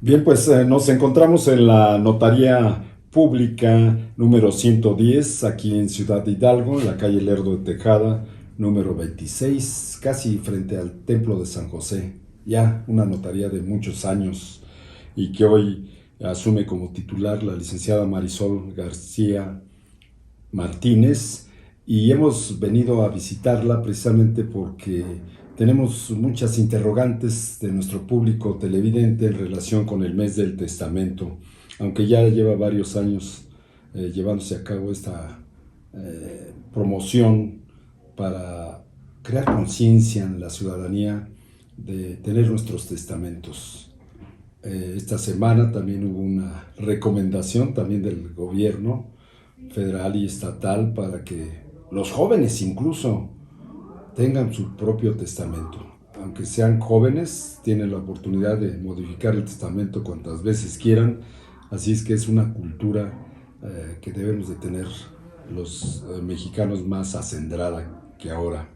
Bien, pues nos encontramos en la Notaría Pública número 110, aquí en Ciudad Hidalgo, en la calle Lerdo de Tejada, número 26, casi frente al Templo de San José. Ya una notaría de muchos años y que hoy asume como titular la licenciada Marisol García Martínez, y hemos venido a visitarla precisamente porque tenemos muchas interrogantes de nuestro público televidente en relación con el mes del testamento, aunque ya lleva varios años llevándose a cabo esta promoción para crear conciencia en la ciudadanía de tener nuestros testamentos. Esta semana también hubo una recomendación también del gobierno federal y estatal para que los jóvenes incluso tengan su propio testamento. Aunque sean jóvenes, tienen la oportunidad de modificar el testamento cuantas veces quieran. Así es que es una cultura que debemos de tener los mexicanos más acendrada que ahora.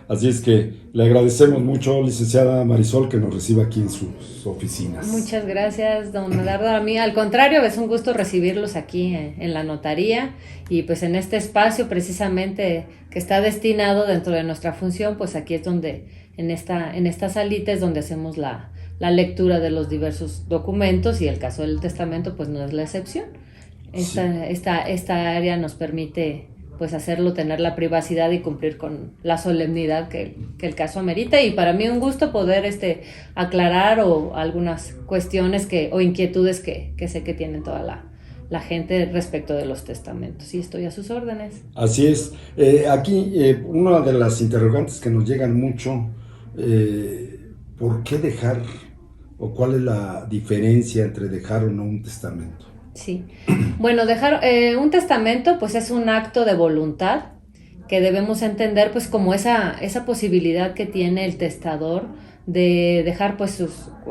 Así es que le agradecemos mucho, licenciada Marisol, que nos reciba aquí en sus oficinas. Muchas gracias, don Medardo. A mí, al contrario, es un gusto recibirlos aquí en la notaría y pues en este espacio precisamente que está destinado dentro de nuestra función, pues aquí es donde, en esta salita es donde hacemos la lectura de los diversos documentos y el caso del testamento pues no es la excepción. Sí. Esta área nos permite pues hacerlo, tener la privacidad y cumplir con la solemnidad que el caso amerita, y para mí un gusto poder aclarar o algunas cuestiones o inquietudes que sé que tienen toda la gente respecto de los testamentos, y estoy a sus órdenes. Así es. Aquí una de las interrogantes que nos llegan mucho, ¿por qué dejar o cuál es la diferencia entre dejar o no un testamento? Sí. Bueno, dejar un testamento pues es un acto de voluntad que debemos entender pues como esa posibilidad que tiene el testador de dejar pues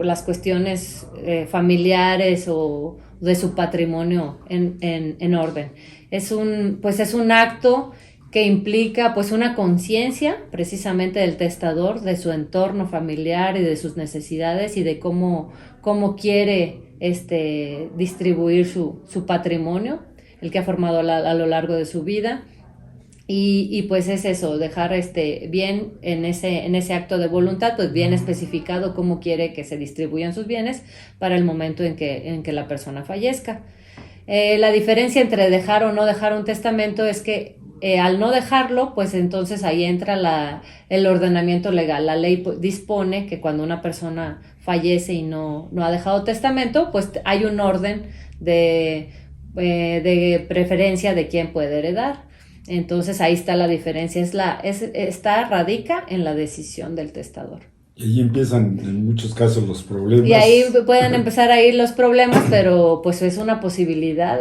las cuestiones familiares o de su patrimonio en orden. Es un acto que implica pues una conciencia precisamente del testador, de su entorno familiar y de sus necesidades y de cómo quiere distribuir su patrimonio, el que ha formado a lo largo de su vida. Y pues es eso, dejar bien en ese acto de voluntad, pues bien especificado cómo quiere que se distribuyan sus bienes para el momento en que la persona fallezca. La diferencia entre dejar o no dejar un testamento es que al no dejarlo, pues entonces ahí entra el ordenamiento legal. La ley dispone que cuando una persona fallece y no ha dejado testamento, pues hay un orden de preferencia de quién puede heredar. Entonces ahí está la diferencia, radica en la decisión del testador. Y ahí empiezan en muchos casos los Y ahí problemas. pueden empezar a ir los problemas, pero pues es una posibilidad,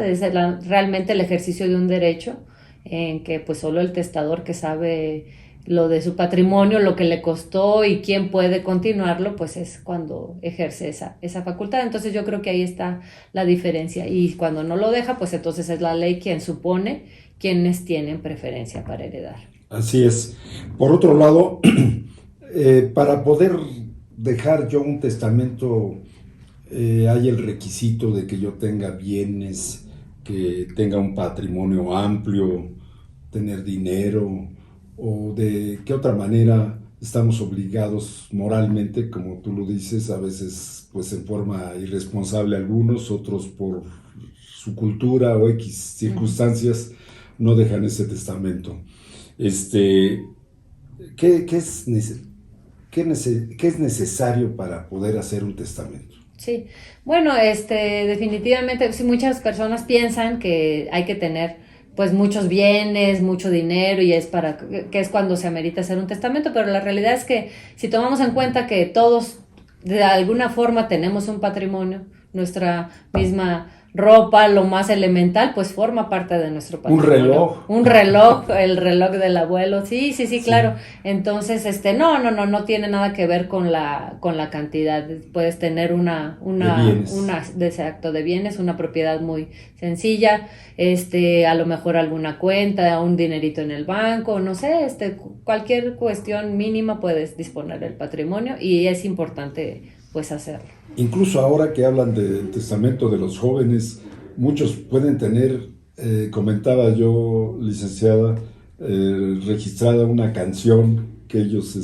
realmente el ejercicio de un derecho en que pues solo el testador que sabe lo de su patrimonio, lo que le costó y quién puede continuarlo, pues es cuando ejerce esa facultad. Entonces yo creo que ahí está la diferencia, y cuando no lo deja, pues entonces es la ley quien supone quienes tienen preferencia para heredar. Así es. Por otro lado, para poder dejar yo un testamento, hay el requisito de que yo tenga bienes, que tenga un patrimonio amplio, tener dinero, o de qué otra manera estamos obligados moralmente, como tú lo dices, a veces pues en forma irresponsable algunos, otros por su cultura o X Uh-huh. circunstancias no dejan ese testamento. Este, ¿qué es, qué es necesario para poder hacer un testamento? Sí, bueno, definitivamente, sí, muchas personas piensan que hay que tener pues muchos bienes, mucho dinero, y que es cuando se amerita hacer un testamento, pero la realidad es que si tomamos en cuenta que todos de alguna forma tenemos un patrimonio, nuestra misma ropa, lo más elemental, pues forma parte de nuestro Un patrimonio. reloj. Un reloj, el reloj del abuelo, sí, sí, sí, Sí. claro. Entonces, no tiene nada que ver con la cantidad. Puedes tener De bienes. de ese acto de bienes, una propiedad muy sencilla, a lo mejor alguna cuenta, un dinerito en el banco, no sé, cualquier cuestión mínima puedes disponer del patrimonio, y es importante pues hacerlo. Incluso ahora que hablan del testamento de los jóvenes, muchos pueden tener, comentaba yo, licenciada, registrada una canción que ellos,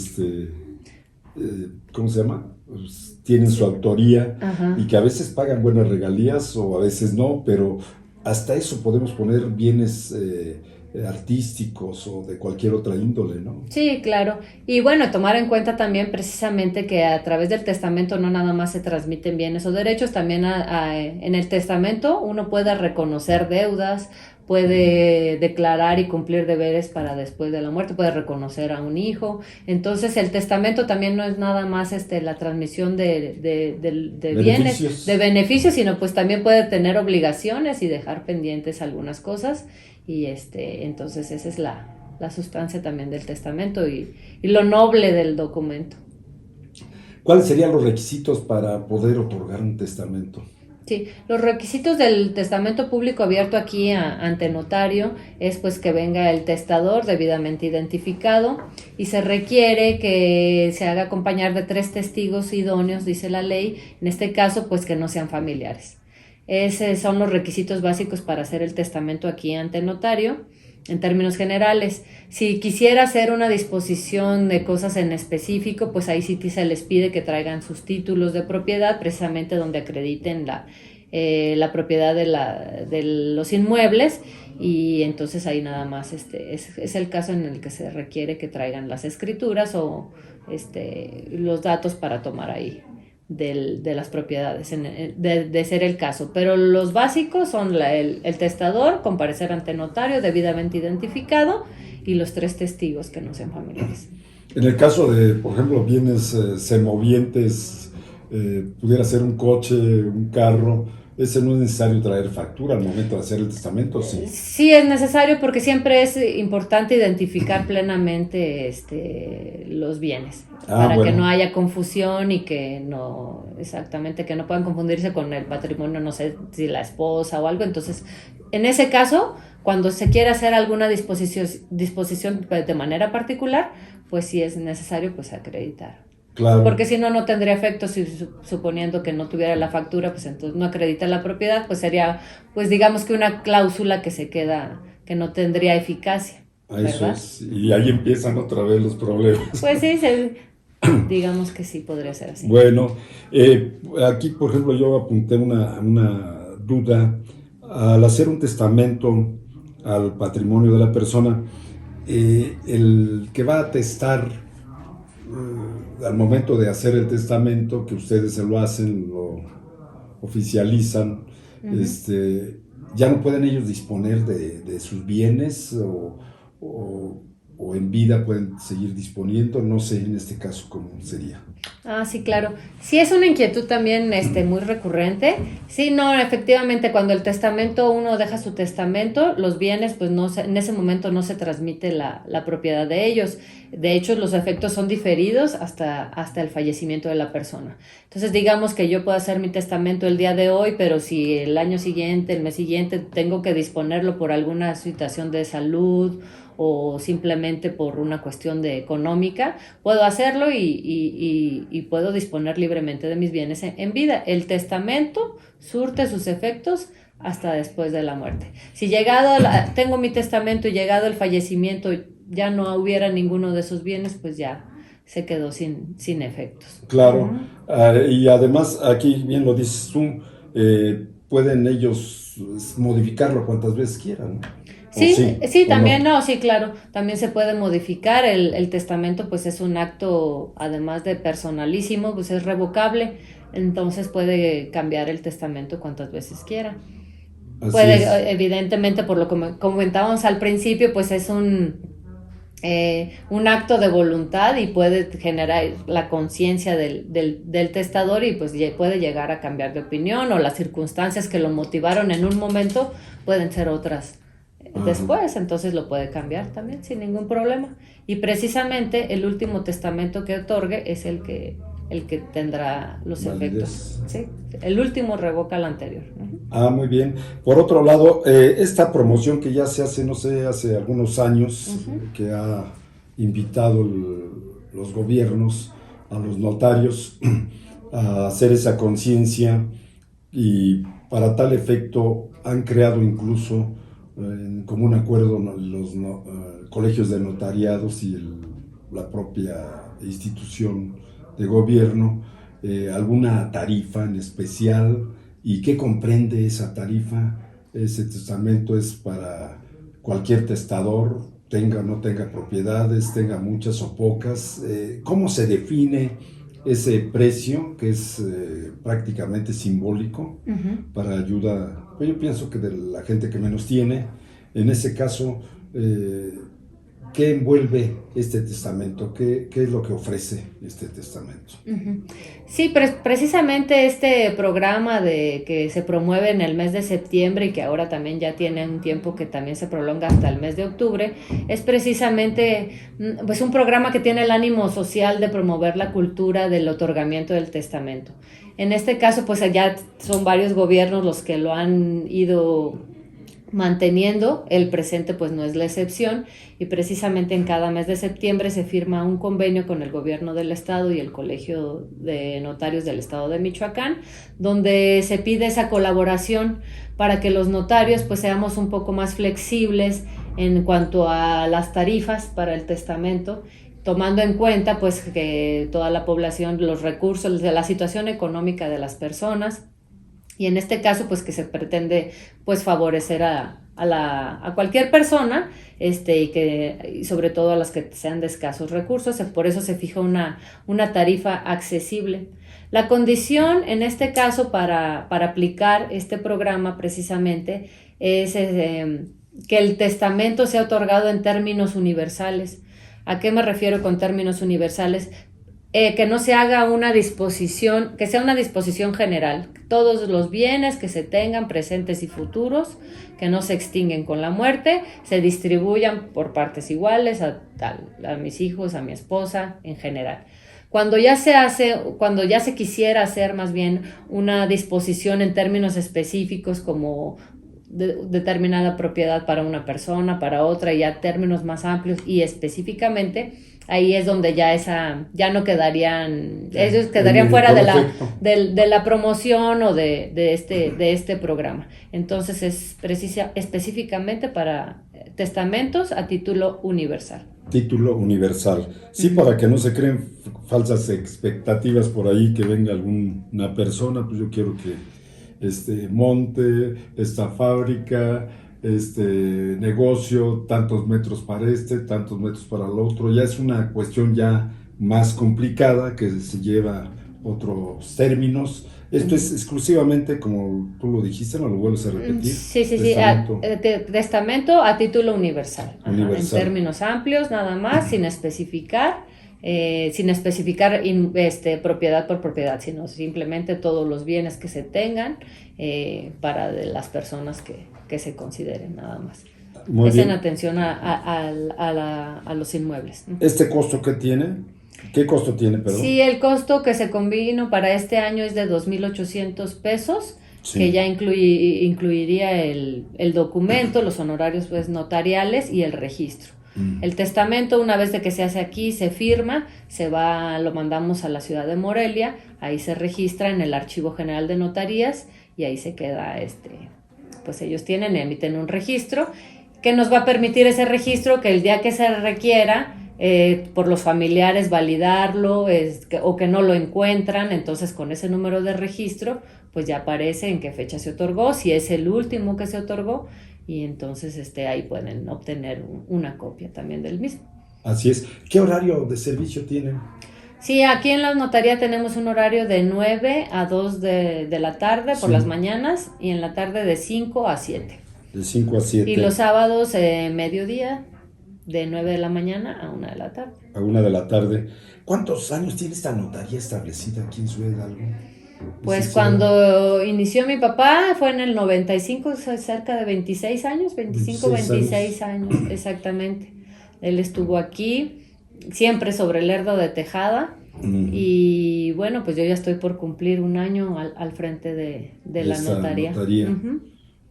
¿cómo se llama? Pues, tienen su autoría. Ajá. Y que a veces pagan buenas regalías o a veces no, pero hasta eso podemos poner bienes artísticos o de cualquier otra índole, ¿no? Sí, claro. Y bueno, tomar en cuenta también precisamente que a través del testamento no nada más se transmiten bienes o derechos, también en el testamento uno puede reconocer deudas, puede declarar y cumplir deberes para después de la muerte, puede reconocer a un hijo. Entonces el testamento también no es nada más la transmisión de bienes, de beneficios, sino pues también puede tener obligaciones y dejar pendientes algunas cosas. Y entonces esa es la sustancia también del testamento y lo noble del documento. ¿Cuáles serían los requisitos para poder otorgar un testamento? Sí, los requisitos del testamento público abierto aquí ante notario es pues que venga el testador debidamente identificado y se requiere que se haga acompañar de 3 testigos idóneos, dice la ley, en este caso pues que no sean familiares. Esos son los requisitos básicos para hacer el testamento aquí ante notario. En términos generales, si quisiera hacer una disposición de cosas en específico, pues ahí sí se les pide que traigan sus títulos de propiedad, precisamente donde acrediten la propiedad de los inmuebles, y entonces ahí nada más es el caso en el que se requiere que traigan las escrituras o los datos para tomar ahí de las propiedades, de ser el caso. Pero los básicos son el testador, comparecer ante notario debidamente identificado y los 3 testigos que no sean familiares. En el caso de, por ejemplo, bienes semovientes, pudiera ser un coche, un carro, ¿ese no es necesario traer factura al momento de hacer el testamento? Sí, sí es necesario porque siempre es importante identificar plenamente los bienes para que no haya confusión y que no puedan confundirse con el patrimonio, no sé, si la esposa o algo. Entonces, en ese caso, cuando se quiere hacer alguna disposición de manera particular, pues sí es necesario pues acreditar. Claro. Porque si no, no tendría efecto, suponiendo que no tuviera la factura, pues entonces no acredita la propiedad, pues sería, pues digamos que una cláusula que se queda, que no tendría eficacia. Eso es, y ahí empiezan otra vez los problemas. Pues sí, digamos que sí podría ser así. Bueno, aquí por ejemplo yo apunté una duda. Al hacer un testamento al patrimonio de la persona, el que va a atestar al momento de hacer el testamento, que ustedes se lo hacen, lo oficializan, ya no pueden ellos disponer de sus bienes o en vida pueden seguir disponiendo, no sé en este caso cómo sería. Ah, sí, claro. Sí, es una inquietud también muy recurrente. Sí, no, efectivamente, cuando el testamento, uno deja su testamento, los bienes, pues en ese momento no se transmite la propiedad de ellos. De hecho, los efectos son diferidos hasta el fallecimiento de la persona. Entonces, digamos que yo puedo hacer mi testamento el día de hoy, pero si el año siguiente, el mes siguiente, tengo que disponerlo por alguna situación de salud o simplemente por una cuestión económica, puedo hacerlo y puedo disponer libremente de mis bienes en vida. El testamento surte sus efectos hasta después de la muerte. Si tengo mi testamento y llegado el fallecimiento ya no hubiera ninguno de esos bienes, pues ya se quedó sin efectos. Claro, y además aquí bien lo dices tú, pueden ellos modificarlo cuantas veces quieran, ¿no? Sí, también no, sí, claro, también se puede modificar. El testamento pues es un acto, además de personalísimo, pues es revocable, entonces puede cambiar el testamento cuantas veces quiera. Evidentemente, por lo que comentábamos al principio, pues es un acto de voluntad y puede generar la conciencia del testador y pues puede llegar a cambiar de opinión, o las circunstancias que lo motivaron en un momento pueden ser otras después, entonces lo puede cambiar también sin ningún problema. Y precisamente el último testamento que otorgue es el que tendrá los efectos. ¿Sí? El último revoca el anterior. Muy bien. Por otro lado, esta promoción que ya se hace, no sé, hace algunos años, que ha invitado los gobiernos a los notarios, a hacer esa conciencia y para tal efecto han creado incluso en común acuerdo los colegios de notariados y la propia institución de gobierno alguna tarifa en especial y qué comprende esa tarifa. Ese testamento es para cualquier testador, tenga o no tenga propiedades, tenga muchas o pocas. ¿Cómo se define ese precio que es prácticamente simbólico para ayuda? Pues yo pienso que de la gente que menos tiene, en ese caso, ¿qué envuelve este testamento? ¿Qué es lo que ofrece este testamento? Sí, precisamente este programa que se promueve en el mes de septiembre y que ahora también ya tiene un tiempo que también se prolonga hasta el mes de octubre, es precisamente pues un programa que tiene el ánimo social de promover la cultura del otorgamiento del testamento. En este caso, pues allá son varios gobiernos los que lo han ido manteniendo, el presente pues no es la excepción, y precisamente en cada mes de septiembre se firma un convenio con el gobierno del estado y el Colegio de Notarios del estado de Michoacán, donde se pide esa colaboración para que los notarios pues seamos un poco más flexibles en cuanto a las tarifas para el testamento, tomando en cuenta pues que toda la población, los recursos, de la situación económica de las personas. Y en este caso, pues que se pretende pues favorecer a cualquier persona, y sobre todo a las que sean de escasos recursos. Por eso se fija una tarifa accesible. La condición en este caso para aplicar este programa precisamente es que el testamento sea otorgado en términos universales. ¿A qué me refiero con términos universales? Que no se haga una disposición, que sea una disposición general. Todos los bienes que se tengan presentes y futuros, que no se extinguen con la muerte, se distribuyan por partes iguales a mis hijos, a mi esposa, en general. Cuando ya se quisiera hacer más bien una disposición en términos específicos como determinada propiedad para una persona, para otra, y ya términos más amplios y específicamente, ahí es donde ya no quedarían, ellos quedarían fuera de la promoción o de este programa. Entonces es específicamente para testamentos a título universal. Título universal. Sí, para que no se creen falsas expectativas por ahí, que venga alguna persona, pues yo quiero que monte, esta fábrica, negocio, tantos metros para tantos metros para el otro. Ya es una cuestión ya más complicada que se lleva otros términos. Esto es exclusivamente, como tú lo dijiste, no lo vuelves a repetir. Sí, testamento a título universal. En términos amplios, nada más, sin especificar propiedad por propiedad, sino simplemente todos los bienes que se tengan para de las personas que se consideren, nada más. Es en atención a los inmuebles. ¿Este costo qué tiene? ¿Qué costo tiene, perdón? Sí, el costo que se convino para este año es de 2,800 pesos, sí, que ya incluiría el documento, los honorarios pues notariales y el registro. El testamento, una vez de que se hace aquí, se firma, lo mandamos a la ciudad de Morelia, ahí se registra en el Archivo General de Notarías y ahí se queda, pues ellos emiten un registro que nos va a permitir ese registro que el día que se requiera por los familiares validarlo o que no lo encuentran, entonces con ese número de registro pues ya aparece en qué fecha se otorgó, si es el último que se otorgó, y entonces ahí pueden obtener una copia también del mismo. Así es. ¿Qué horario de servicio tienen? Sí, aquí en la notaría tenemos un horario de 9 a 2 de la tarde por las mañanas, y en la tarde de 5 a 7. De 5 a 7. Y los sábados mediodía, de 9 de la mañana a 1 de la tarde. A 1 de la tarde. ¿Cuántos años tiene esta notaría establecida aquí en Ciudad Hidalgo? Pues cuando inició mi papá fue en el 95, cerca de 26 años, 26 años, exactamente. Él estuvo aquí, siempre sobre el Lerdo de Tejada, y bueno, pues yo ya estoy por cumplir un año al frente de la notaría.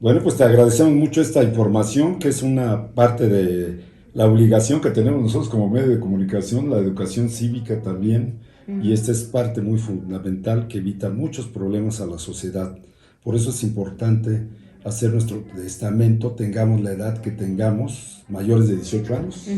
Bueno, pues te agradecemos mucho esta información, que es una parte de la obligación que tenemos nosotros como medio de comunicación, la educación cívica también, y esta es parte muy fundamental que evita muchos problemas a la sociedad. Por eso es importante hacer nuestro testamento, tengamos la edad que tengamos, mayores de 18 años,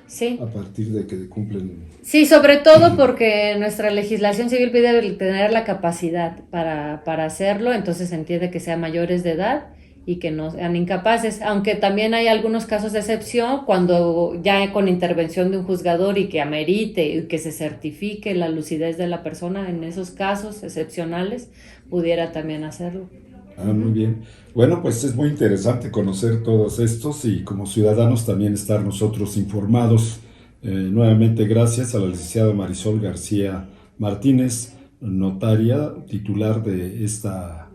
sí. a partir de que cumplen. Sí, sobre todo porque nuestra legislación civil pide tener la capacidad para hacerlo, entonces se entiende que sean mayores de edad y que no sean incapaces, aunque también hay algunos casos de excepción cuando ya con intervención de un juzgador y que amerite y que se certifique la lucidez de la persona, en esos casos excepcionales pudiera también hacerlo. Muy bien. Bueno, pues es muy interesante conocer todos estos y como ciudadanos también estar nosotros informados. Nuevamente gracias a la licenciada Marisol García Martínez, notaria titular de esta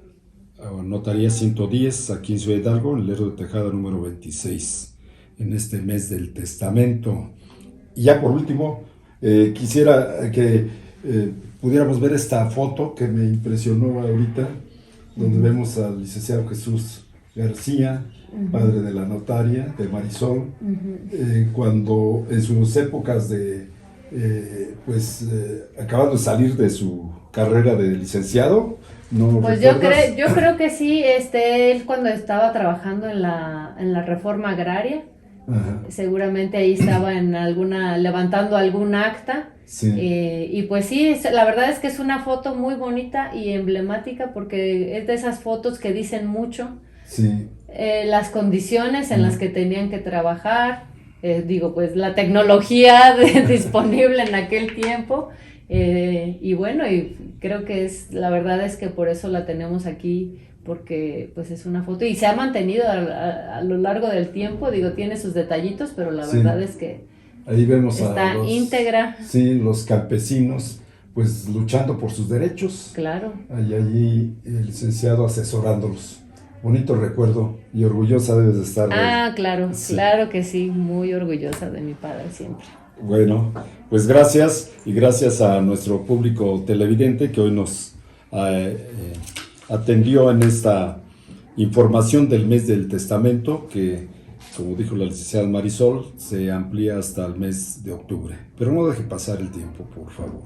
Notaría 110 aquí en Ciudad Hidalgo, en Lerdo de Tejada número 26, en este mes del testamento. Y ya por último, quisiera que pudiéramos ver esta foto que me impresionó ahorita, donde vemos al licenciado Jesús García, padre de la notaria, de Marisol, cuando en sus épocas de, acabando de salir de su carrera de licenciado. ¿No pues yo creo que sí, él cuando estaba trabajando en la reforma agraria, seguramente ahí estaba levantando algún acta. Sí. Y pues sí, la verdad es que es una foto muy bonita y emblemática porque es de esas fotos que dicen mucho. Sí. Las condiciones en las que tenían que trabajar, pues la tecnología disponible en aquel tiempo. Y bueno, y creo que la verdad es que por eso la tenemos aquí, porque pues es una foto y se ha mantenido a lo largo del tiempo, tiene sus detallitos, pero la verdad es que ahí vemos está íntegra. Sí, los campesinos pues luchando por sus derechos. Claro. Allí el licenciado asesorándolos. Bonito recuerdo y orgullosa debes de estar. Claro, sí. Claro que sí, muy orgullosa de mi padre siempre. Bueno, pues gracias y gracias a nuestro público televidente que hoy nos atendió en esta información del mes del testamento que, como dijo la licenciada Marisol, se amplía hasta el mes de octubre. Pero no deje pasar el tiempo, por favor.